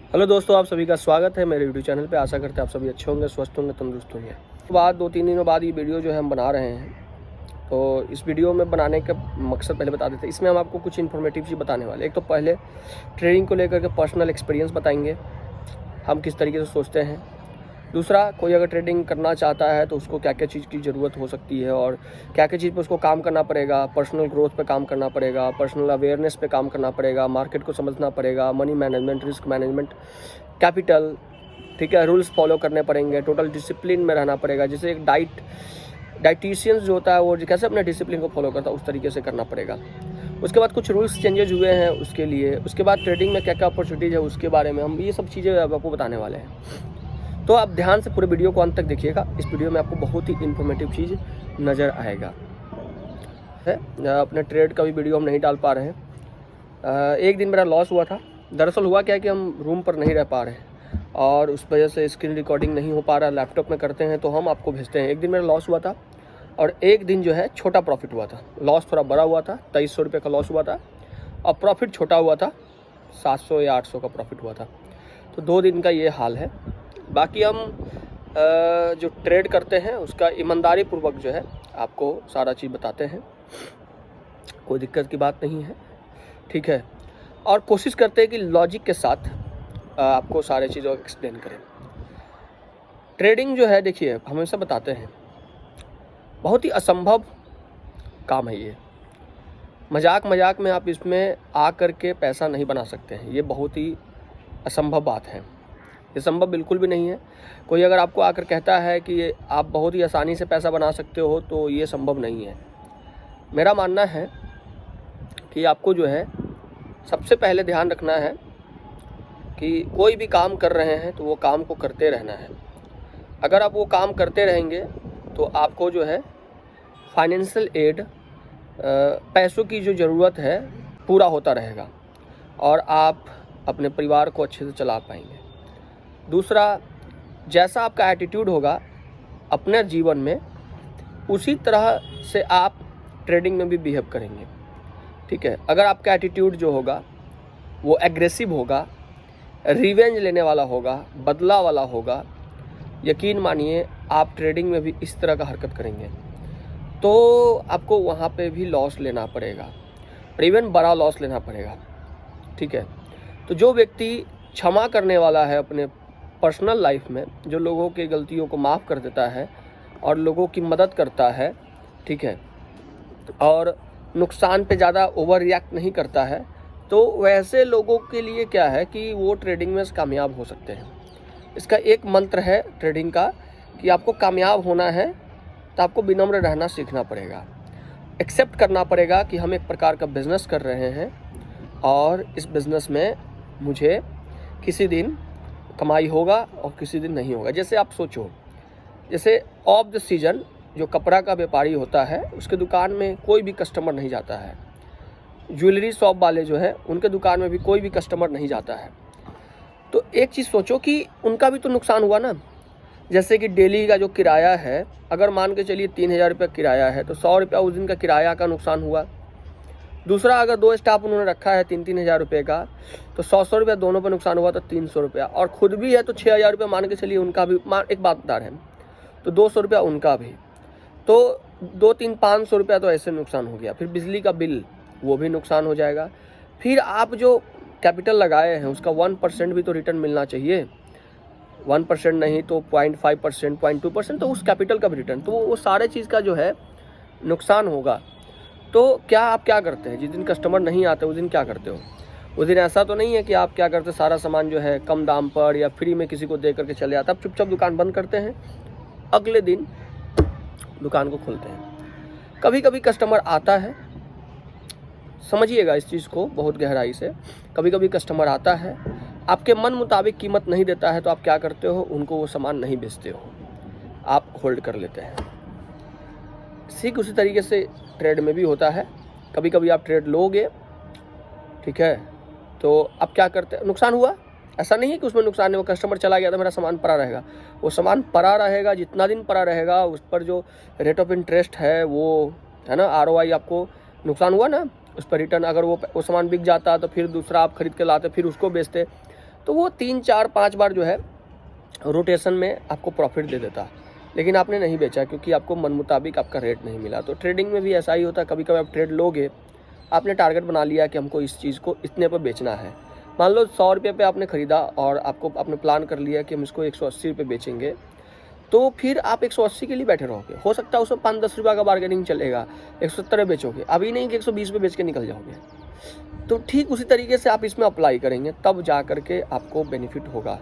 Hello दोस्तों, आप सभी का स्वागत है मेरे यूट्यूब चैनल पे। आशा करते हैं आप सभी अच्छे होंगे, स्वस्थ होंगे, तंदुरुस्त होंगे। बाद 2-3 दिनों बाद ये वीडियो जो है हम बना रहे हैं। तो इस वीडियो में बनाने का मकसद पहले बता देते हैं। इसमें हम आपको कुछ इन्फॉर्मेटिव चीज़ बताने वाले। एक तो पहले ट्रेडिंग को लेकर के पर्सनल एक्सपीरियंस बताएंगे, हम किस तरीके से सोचते हैं। दूसरा, कोई अगर ट्रेडिंग करना चाहता है तो उसको क्या क्या चीज़ की ज़रूरत हो सकती है और क्या क्या चीज़ पे उसको काम करना पड़ेगा। पर्सनल ग्रोथ पे काम करना पड़ेगा, पर्सनल अवेयरनेस पे काम करना पड़ेगा, मार्केट को समझना पड़ेगा, money management, risk management, capital, ठीक है, रूल्स फॉलो करने पड़ेंगे, टोटल डिसिप्लिन में रहना पड़ेगा। जैसे एक डाइटिशियंस जो होता है वो कैसे अपने डिसिप्लिन को फॉलो करता है उस तरीके से करना पड़ेगा। उसके बाद कुछ रूल्स चेंजेज हुए हैं उसके लिए। उसके बाद ट्रेडिंग में क्या क्या अपॉर्चुनिटीज़ है उसके बारे में हम ये सब चीज़ें आपको बताने वाले हैं। तो आप ध्यान से पूरे वीडियो को अंत तक देखिएगा। इस वीडियो में आपको बहुत ही इन्फॉर्मेटिव चीज़ नज़र आएगा। अपने ट्रेड का भी वीडियो हम नहीं डाल पा रहे हैं। एक दिन मेरा लॉस हुआ था। दरअसल हुआ क्या है कि हम रूम पर नहीं रह पा रहे हैं और उस वजह से स्क्रीन रिकॉर्डिंग नहीं हो पा रहा। लैपटॉप में करते हैं तो हम आपको भेजते हैं। एक दिन मेरा लॉस हुआ था और एक दिन जो है छोटा प्रॉफिट हुआ था। लॉस थोड़ा बड़ा हुआ था, 2300 रुपये का लॉस हुआ था और प्रॉफिट छोटा हुआ था, 700 या 800 का प्रॉफिट हुआ था। तो 2 दिन का ये हाल है। बाकी हम जो ट्रेड करते हैं उसका ईमानदारी पूर्वक जो है आपको सारा चीज़ बताते हैं, कोई दिक्कत की बात नहीं है, ठीक है। और कोशिश करते हैं कि लॉजिक के साथ आपको सारे चीज़ों को एक्सप्लेन करें। ट्रेडिंग जो है, देखिए, हमेशा बताते हैं बहुत ही असंभव काम है ये। मजाक में आप इसमें आ कर के पैसा नहीं बना सकते हैं, ये बहुत ही असंभव बात है। ये संभव बिल्कुल भी नहीं है। कोई अगर आपको आकर कहता है कि आप बहुत ही आसानी से पैसा बना सकते हो तो ये संभव नहीं है। मेरा मानना है कि आपको जो है सबसे पहले ध्यान रखना है कि कोई भी काम कर रहे हैं तो वो काम को करते रहना है। अगर आप वो काम करते रहेंगे तो आपको जो है फाइनेंशियल एड, पैसों की जो ज़रूरत है, पूरा होता रहेगा और आप अपने परिवार को अच्छे से चला पाएंगे। दूसरा, जैसा आपका एटीट्यूड होगा अपने जीवन में, उसी तरह से आप ट्रेडिंग में भी बिहेव करेंगे, ठीक है। अगर आपका एटीट्यूड जो होगा वो एग्रेसिव होगा, रिवेंज लेने वाला होगा, बदला वाला होगा, यकीन मानिए आप ट्रेडिंग में भी इस तरह का हरकत करेंगे तो आपको वहाँ पे भी लॉस लेना पड़ेगा और इवन बड़ा लॉस लेना पड़ेगा, ठीक है। तो जो व्यक्ति क्षमा करने वाला है अपने पर्सनल लाइफ में, जो लोगों की गलतियों को माफ़ कर देता है और लोगों की मदद करता है, ठीक है, और नुकसान पे ज़्यादा ओवर रिएक्ट नहीं करता है, तो वैसे लोगों के लिए क्या है कि वो ट्रेडिंग में कामयाब हो सकते हैं। इसका एक मंत्र है ट्रेडिंग का कि आपको कामयाब होना है तो आपको विनम्र रहना सीखना पड़ेगा। एक्सेप्ट करना पड़ेगा कि हम एक प्रकार का बिज़नेस कर रहे हैं और इस बिज़नेस में मुझे किसी दिन कमाई होगा और किसी दिन नहीं होगा। जैसे आप सोचो, जैसे ऑफ द सीजन जो कपड़ा का व्यापारी होता है उसके दुकान में कोई भी कस्टमर नहीं जाता है। ज्वेलरी शॉप वाले जो है उनके दुकान में भी कोई भी कस्टमर नहीं जाता है। तो एक चीज़ सोचो कि उनका भी तो नुकसान हुआ ना। जैसे कि डेली का जो किराया है, अगर मान के चलिए 3000 रुपये किराया है तो 100 रुपया उस दिन का किराया का नुकसान हुआ। दूसरा, अगर 2 स्टाफ उन्होंने रखा है 3-3 हज़ार रुपये का तो 100 रुपया दोनों पर नुकसान हुआ तो 300 रुपया, और ख़ुद भी है तो 6000 रुपये मान के चलिए उनका भी। एक बात बता रहे हैं तो 200 रुपया उनका भी, तो 2-3-500 रुपया तो ऐसे नुकसान हो गया। फिर बिजली का बिल, वो भी नुकसान हो जाएगा। फिर आप जो कैपिटल लगाए हैं उसका 1% भी तो रिटर्न मिलना चाहिए। 1% नहीं तो 0.5%, 0.2%, तो उस कैपिटल का भी रिटर्न, तो वो सारे चीज़ का जो है नुकसान होगा। तो क्या आप क्या करते हैं, जिस दिन कस्टमर नहीं आते उस दिन क्या करते हो? उस दिन ऐसा तो नहीं है कि आप क्या करते, सारा सामान जो है कम दाम पर या फ्री में किसी को दे करके चले जाते। आप चुपचाप दुकान बंद करते हैं, अगले दिन दुकान को खोलते हैं। कभी कभी कस्टमर आता है, समझिएगा इस चीज़ को बहुत गहराई से। कभी कभी कस्टमर आता है, आपके मन मुताबिक कीमत नहीं देता है तो आप क्या करते हो, उनको वो सामान नहीं बेचते हो, आप होल्ड कर लेते हैं। ठीक उसी तरीके से ट्रेड में भी होता है। कभी कभी आप ट्रेड लोगे, ठीक है, तो आप क्या करते हैं, नुकसान हुआ, ऐसा नहीं है कि उसमें नुकसान है, वो कस्टमर चला गया तो मेरा सामान पड़ा रहेगा। वो सामान पड़ा रहेगा, जितना दिन पड़ा रहेगा उस पर जो रेट ऑफ इंटरेस्ट है वो है ना। ROI आपको नुकसान हुआ ना उस पर रिटर्न, अगर वो सामान बिक जाता तो फिर दूसरा आप खरीद के लाते, फिर उसको बेचते, तो वो 3 4 5 बार जो है रोटेशन में आपको प्रॉफिट दे देता। लेकिन आपने नहीं बेचा क्योंकि आपको मन मुताबिक आपका रेट नहीं मिला। तो ट्रेडिंग में भी ऐसा ही होता है, कभी कभी आप ट्रेड लोगे, आपने टारगेट बना लिया कि हमको इस चीज़ को इतने पर बेचना है। मान लो 100 रुपये पे आपने ख़रीदा और आपने प्लान कर लिया कि हम इसको 180 रुपये बेचेंगे, तो फिर आप 180 के लिए बैठे रहोगे। हो सकता है उसमें 5-10 रुपये का बार्गेनिंग चलेगा, 170 बेचोगे, अभी नहीं कि 120 पे बेच के निकल जाओगे। तो ठीक उसी तरीके से आप इसमें अप्लाई करेंगे, तब जा करके आपको बेनिफिट होगा।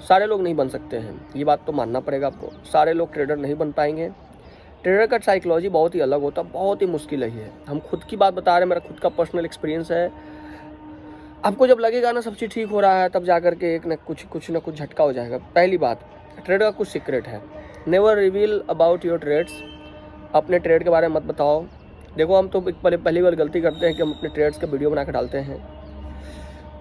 सारे लोग नहीं बन सकते हैं, ये बात तो मानना पड़ेगा आपको। सारे लोग ट्रेडर नहीं बन पाएंगे। ट्रेडर का साइकोलॉजी बहुत ही अलग होता है, बहुत ही मुश्किल है ये। हम खुद की बात बता रहे हैं, मेरा खुद का पर्सनल एक्सपीरियंस है। आपको जब लगेगा ना सब चीज़ ठीक हो रहा है, तब जा करके कुछ ना कुछ झटका हो जाएगा। पहली बात, ट्रेड का कुछ सीक्रेट है, never reveal about your trades. अपने ट्रेड के बारे में मत बताओ। देखो हम तो पहली बार गलती करते हैं कि हम अपने ट्रेड्स का वीडियो बना कर डालते हैं,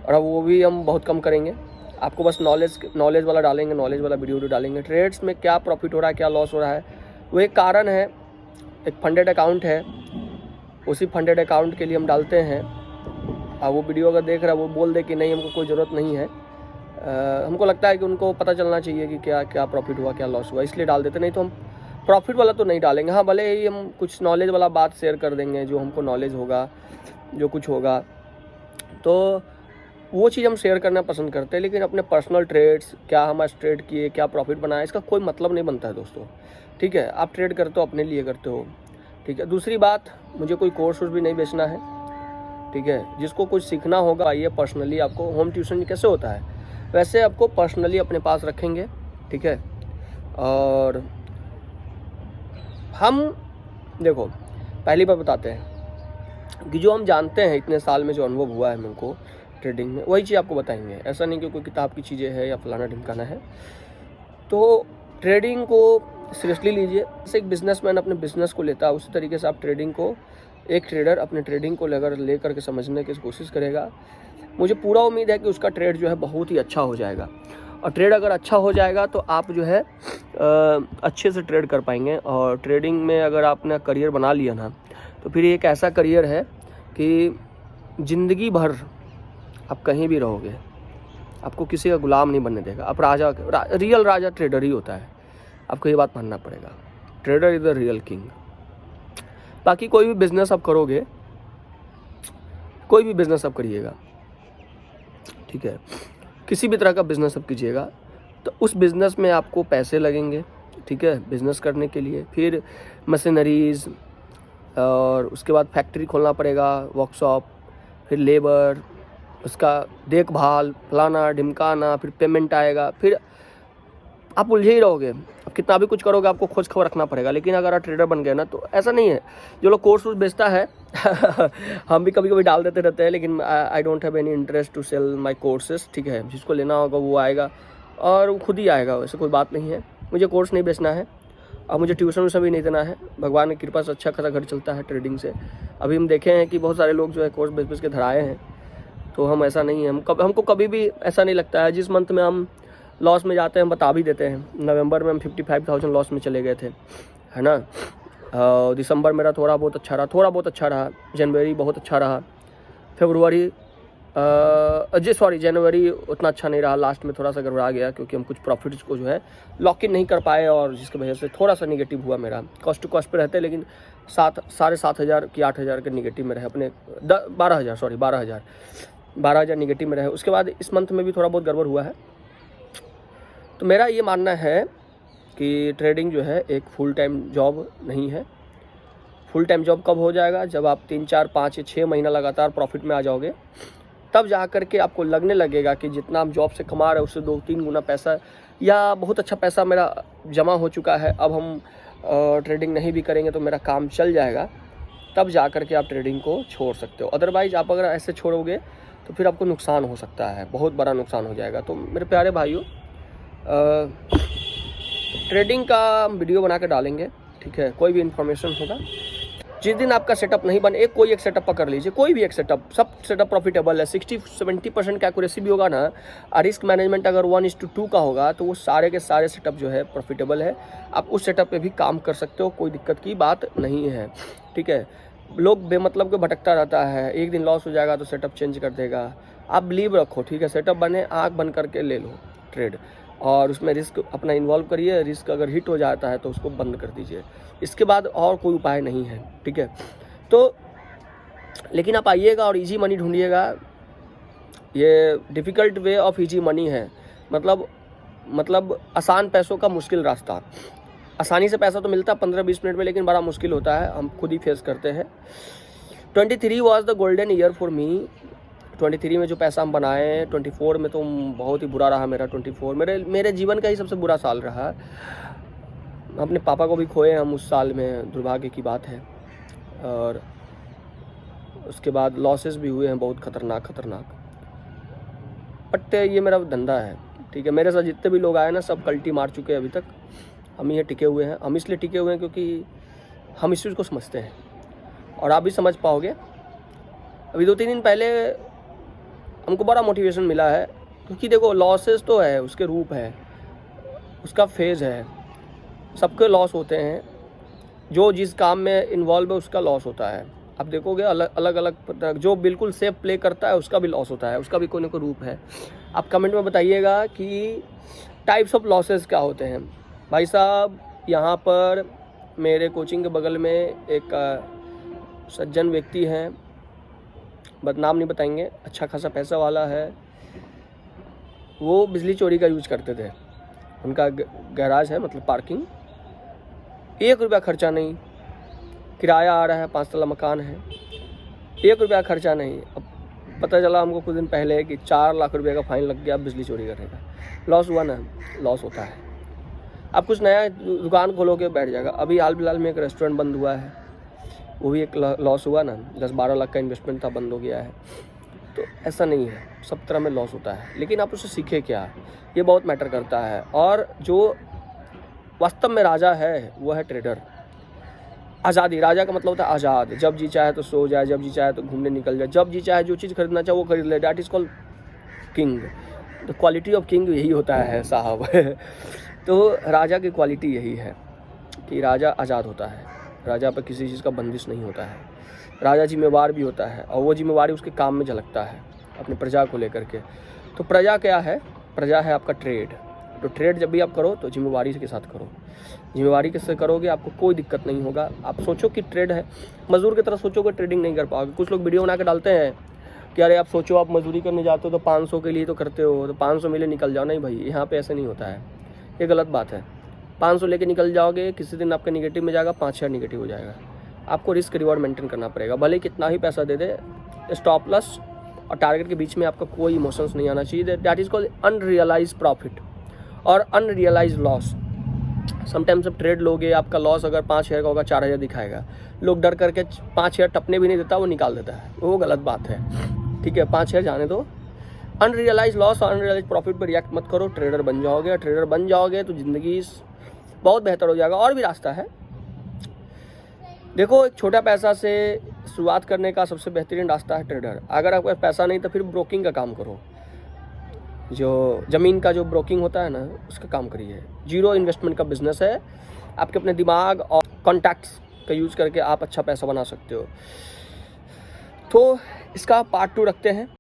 और अब वो भी हम बहुत कम करेंगे। आपको बस नॉलेज वाला डालेंगे, नॉलेज वाला वीडियो डालेंगे। ट्रेड्स में क्या प्रॉफिट हो रहा है, क्या लॉस हो रहा है, वो एक कारण है, एक फंडेड अकाउंट है, उसी फंडेड अकाउंट के लिए हम डालते हैं। अब वो वीडियो अगर देख रहा है, वो बोल दे कि नहीं हमको कोई ज़रूरत नहीं है, हमको लगता है कि उनको पता चलना चाहिए कि क्या क्या प्रॉफिट हुआ, क्या लॉस हुआ, इसलिए डाल देते। नहीं तो हम प्रॉफिट वाला तो नहीं डालेंगे। हाँ, भले ही हम कुछ नॉलेज वाला बात शेयर कर देंगे, जो हमको नॉलेज होगा, जो कुछ होगा, तो वो चीज़ हम शेयर करना पसंद करते हैं। लेकिन अपने पर्सनल ट्रेड्स, क्या हम आज ट्रेड किए, क्या प्रॉफिट बनाया, इसका कोई मतलब नहीं बनता है दोस्तों। ठीक है, आप ट्रेड करते हो अपने लिए करते हो। ठीक है, दूसरी बात, मुझे कोई कोर्स भी नहीं बेचना है। ठीक है, जिसको कुछ सीखना होगा आइए पर्सनली। आपको होम ट्यूशन कैसे होता है वैसे आपको पर्सनली अपने पास रखेंगे। ठीक है, और हम देखो पहली बार बताते हैं कि जो हम जानते हैं, इतने साल में जो अनुभव हुआ है हमको ट्रेडिंग में, वही चीज़ आपको बताएंगे। ऐसा नहीं कि कोई किताब की चीज़ें है या फलाना ढिमकाना है। तो ट्रेडिंग को सीरियसली लीजिए, जैसे एक बिजनेसमैन अपने बिजनेस को लेता है, उसी तरीके से आप ट्रेडिंग को, एक ट्रेडर अपने ट्रेडिंग को लेकर के समझने की कोशिश करेगा। मुझे पूरा उम्मीद है कि उसका ट्रेड जो है बहुत ही अच्छा हो जाएगा। और ट्रेड अगर अच्छा हो जाएगा तो आप जो है अच्छे से ट्रेड कर पाएंगे। और ट्रेडिंग में अगर आपने करियर बना लिया ना, तो फिर एक ऐसा करियर है कि ज़िंदगी भर आप कहीं भी रहोगे, आपको किसी का गुलाम नहीं बनने देगा। आप रियल राजा ट्रेडर ही होता है, आपको ये बात मानना पड़ेगा। Trader is the real king. बाकी कोई भी बिज़नेस आप करोगे, कोई भी बिज़नेस आप करिएगा, ठीक है, किसी भी तरह का बिज़नेस आप कीजिएगा, तो उस बिज़नेस में आपको पैसे लगेंगे। ठीक है, बिज़नेस करने के लिए फिर मशीनरीज़, और उसके बाद फैक्ट्री खोलना पड़ेगा, वर्कशॉप, फिर लेबर, उसका देखभाल, फलाना ढिमकाना, फिर पेमेंट आएगा, फिर आप उलझे ही रहोगे। अब कितना भी कुछ करोगे आपको खोज खबर रखना पड़ेगा। लेकिन अगर आप ट्रेडर बन गए ना, तो ऐसा नहीं है। जो लोग कोर्स बेचता है हम भी कभी कभी डाल देते रहते हैं, लेकिन I don't have any interest to sell my courses. ठीक है, जिसको लेना होगा वो आएगा और वो खुद ही आएगा, वैसे कोई बात नहीं है। मुझे कोर्स नहीं बेचना है और मुझे ट्यूशन व्यूशन भी नहीं देना है। भगवान की कृपा से अच्छा खासा घर चलता है ट्रेडिंग से। अभी हम देखे हैं कि बहुत सारे लोग जो है कोर्स बेच के धराए हैं, तो हम ऐसा नहीं है। हमको कभी भी ऐसा नहीं लगता है। जिस मंथ में हम लॉस में जाते हैं हम बता भी देते हैं। नवंबर में हम 55,000 लॉस में चले गए थे, है ना। दिसंबर मेरा थोड़ा बहुत अच्छा रहा। जनवरी बहुत अच्छा रहा। जनवरी उतना अच्छा नहीं रहा, लास्ट में थोड़ा सा गड़बड़ा गया क्योंकि हम कुछ प्रॉफिट्स को जो है लॉक इन नहीं कर पाए, और जिसकी वजह से थोड़ा सा निगेटिव हुआ मेरा। कॉस्ट टू कॉस्ट पे रहते, लेकिन 7,500 कि 8,000 के निगेटिव में रहे अपने। 12,000 निगेटिव में रहे। उसके बाद इस मंथ में भी थोड़ा बहुत गड़बड़ हुआ है। तो मेरा ये मानना है कि ट्रेडिंग जो है एक फुल टाइम जॉब नहीं है। फुल टाइम जॉब कब हो जाएगा? जब आप 3, 4, 5 या 6 महीना लगातार प्रॉफिट में आ जाओगे, तब जा कर के आपको लगने लगेगा कि जितना हम जॉब से कमा रहे हैं उससे 2-3 गुना पैसा या बहुत अच्छा पैसा मेरा जमा हो चुका है। अब हम ट्रेडिंग नहीं भी करेंगे तो मेरा काम चल जाएगा। तब जा कर के आप ट्रेडिंग को छोड़ सकते हो। अदरवाइज आप अगर ऐसे छोड़ोगे तो फिर आपको नुकसान हो सकता है, बहुत बड़ा नुकसान हो जाएगा। तो मेरे प्यारे भाइयों, ट्रेडिंग का वीडियो बना कर डालेंगे, ठीक है। कोई भी इन्फॉर्मेशन होगा जिस दिन आपका सेटअप नहीं बने, कोई एक सेटअप पकड़ लीजिए, कोई भी एक सेटअप, सब सेटअप प्रॉफिटेबल है, 60-70% का एक्यूरेसी भी होगा ना, और रिस्क मैनेजमेंट अगर 1:2 का होगा तो वो सारे के सारे सेटअप जो है प्रॉफिटेबल है। आप उस सेटअप पे भी काम कर सकते हो, कोई दिक्कत की बात नहीं है, ठीक है। लोग बेमतलब के भटकता रहता है, एक दिन लॉस हो जाएगा तो सेटअप चेंज कर देगा। आप बिलीव रखो, ठीक है, सेटअप बने, आँख बंद करके ले लो ट्रेड, और उसमें रिस्क अपना इन्वॉल्व करिए। रिस्क अगर हिट हो जाता है तो उसको बंद कर दीजिए, इसके बाद और कोई उपाय नहीं है, ठीक है। तो लेकिन आप आइएगा और इजी मनी ढूंढिएगा, ये difficult way of easy money है, मतलब आसान पैसों का मुश्किल रास्ता। आसानी से पैसा तो मिलता है 15-20 मिनट में, लेकिन बड़ा मुश्किल होता है, हम खुद ही फेस करते हैं। 23 was the golden year for me. 23 में जो पैसा हम बनाए, 24 में तो बहुत ही बुरा रहा मेरा। 24 मेरे जीवन का ही सबसे बुरा साल रहा। अपने पापा को भी खोए हम उस साल में, दुर्भाग्य की बात है। और उसके बाद लॉसेस भी हुए हैं बहुत खतरनाक। बट ये मेरा धंधा है, ठीक है। मेरे साथ जितने भी लोग आए ना, सब कल्टी मार चुके हैं अभी तक। हम ये टिके हुए हैं। हम इसलिए टिके हुए हैं क्योंकि हम इस चीज़ को समझते हैं, और आप भी समझ पाओगे। अभी 2-3 दिन पहले हमको बड़ा मोटिवेशन मिला है, क्योंकि देखो लॉसेस तो है, उसके रूप है, उसका फेज़ है, सबके लॉस होते हैं। जो जिस काम में इन्वॉल्व है उसका लॉस होता है। आप देखोगे अलग अलग, जो बिल्कुल सेफ प्ले करता है उसका भी लॉस होता है, उसका भी कोई ना कोई रूप है। आप कमेंट में बताइएगा कि टाइप्स ऑफ लॉसेस क्या होते हैं। भाई साहब, यहाँ पर मेरे कोचिंग के बगल में एक सज्जन व्यक्ति हैं, बदनाम नहीं बताएंगे, अच्छा खासा पैसा वाला है। वो बिजली चोरी का यूज करते थे। उनका गैराज है, मतलब पार्किंग, 1 रुपया खर्चा नहीं। किराया आ रहा है, 5 तला मकान है, 1 रुपया खर्चा नहीं। अब पता चला हमको कुछ दिन पहले कि 4 लाख रुपये का फाइन लग गया बिजली चोरी करने का। लॉस हुआ ना, लॉस होता है। आप कुछ नया दुकान खोलोगे, बैठ जाएगा। अभी हाल फिलहाल में एक रेस्टोरेंट बंद हुआ है, वो भी एक लॉस हुआ ना, 10-12 लाख का इन्वेस्टमेंट था, बंद हो गया है। तो ऐसा नहीं है, सब तरह में लॉस होता है, लेकिन आप उससे सीखे क्या, ये बहुत मैटर करता है। और जो वास्तव में राजा है वो है ट्रेडर। आज़ादी, राजा का मतलब होता है आज़ाद। जब जी चाहे तो सो जाए, जब जी चाहे तो घूमने निकल जाए, जब जी चाहे जो चीज़ खरीदना चाहे वो खरीद ले। That is called king. The quality of king यही होता है साहब। तो राजा की क्वालिटी यही है कि राजा आज़ाद होता है, राजा पर किसी चीज़ का बंदिश नहीं होता है। राजा जिम्मेवार भी होता है, और वो जिम्मेवारी उसके काम में झलकता है, अपनी प्रजा को लेकर के। तो प्रजा क्या है? प्रजा है आपका ट्रेड। तो ट्रेड जब भी आप करो तो जिम्मेवारी के साथ करो। जिम्मेवारी के से करोगे आपको कोई दिक्कत नहीं होगा। आप सोचो कि ट्रेड है, मजदूर की तरह सोचोगे, ट्रेडिंग नहीं कर पाओगे। कुछ लोग वीडियो बना के डालते हैं कि अरे आप सोचो आप मजदूरी करने जाते हो तो 500 के लिए तो करते हो, तो 500 मिले निकल जाओ। नहीं भाई, यहाँ पे ऐसे नहीं होता है, ये गलत बात है। 500 लेके निकल जाओगे, किसी दिन आपका निगेटिव में जाएगा, 5-6 निगेटिव हो जाएगा। आपको रिस्क रिवॉर्ड मेंटेन करना पड़ेगा, भले कितना ही पैसा दे दे। स्टॉप लॉस और टारगेट के बीच में आपका कोई इमोशंस नहीं आना चाहिए। That is called unrealised profit और अनरियलाइज लॉस। समटाइम्स जब ट्रेड लोगे, आपका लॉस अगर 5 शेयर का होगा, 4000 दिखाएगा। लोग डर करके 5 शेयर टपने भी नहीं देता, वो निकाल देता है, वो गलत बात है, ठीक है। 5 शेयर जाने दो। अनरियलाइज लॉस और अनरियलाइज प्रॉफिट पर रिएक्ट मत करो। ट्रेडर बन जाओगे, ट्रेडर बन जाओगे तो ज़िंदगी बहुत बेहतर हो जाएगा। और भी रास्ता है, देखो, एक छोटा पैसा से शुरुआत करने का सबसे बेहतरीन रास्ता है ट्रेडर। अगर आपके पास पैसा नहीं तो फिर ब्रोकिंग का काम करो। जो ज़मीन का जो ब्रोकिंग होता है ना, उसका काम करिए। 0 इन्वेस्टमेंट का बिजनेस है। आपके अपने दिमाग और कॉन्टैक्ट्स का यूज़ करके आप अच्छा पैसा बना सकते हो। तो इसका पार्ट 2 रखते हैं।